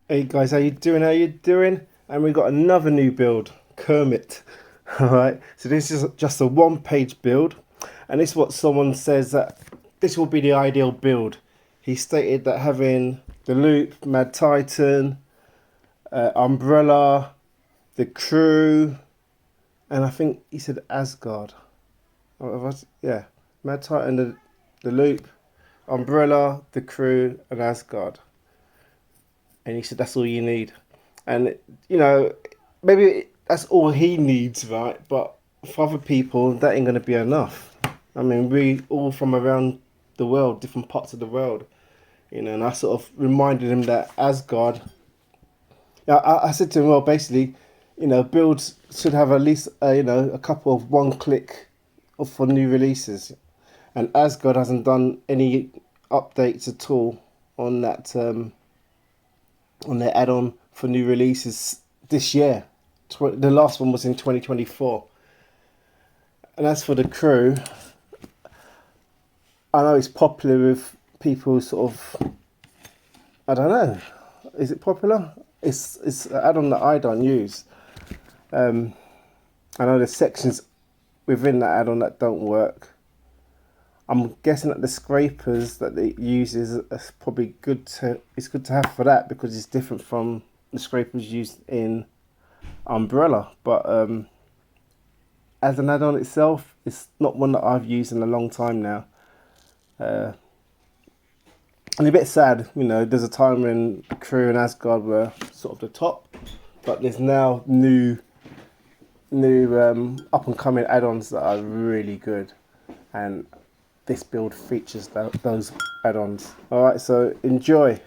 Hey guys, how you doing? How you doing? And we got another new build, Kermit. All right. So this is just a one-page build, and this is what someone says that this will be the ideal build. He stated that having the loop, Mad Titan, umbrella, the crew, and I think he said Asgard. Yeah, Mad Titan, the loop, umbrella, the crew, and Asgard. And he said that's all you need. And you know, maybe that's all he needs, right? But for other people, that ain't gonna be enough. I mean, we all from around the world, different parts of the world, you know. And I sort of reminded him that Asgard. Yeah, I said to him, well, basically, you know, builds should have at least a couple of one-click for new releases, and Asgard hasn't done any updates at all on that. On their add-on for new releases this year. The last one was in 2024. And as for the crew, I know it's popular with people sort of, I don't know, is it popular? It's an add-on that I don't use. I know there's sections within that add-on that don't work. I'm guessing that the scrapers that it uses is probably good to. It's good to have for that because it's different from the scrapers used in Umbrella. But as an add-on itself, it's not one that I've used in a long time now. And a bit sad, you know. There's a time when Crew and Asgard were sort of the top, but there's now new up and coming add-ons that are really good, and this build features those add-ons. Alright, so enjoy.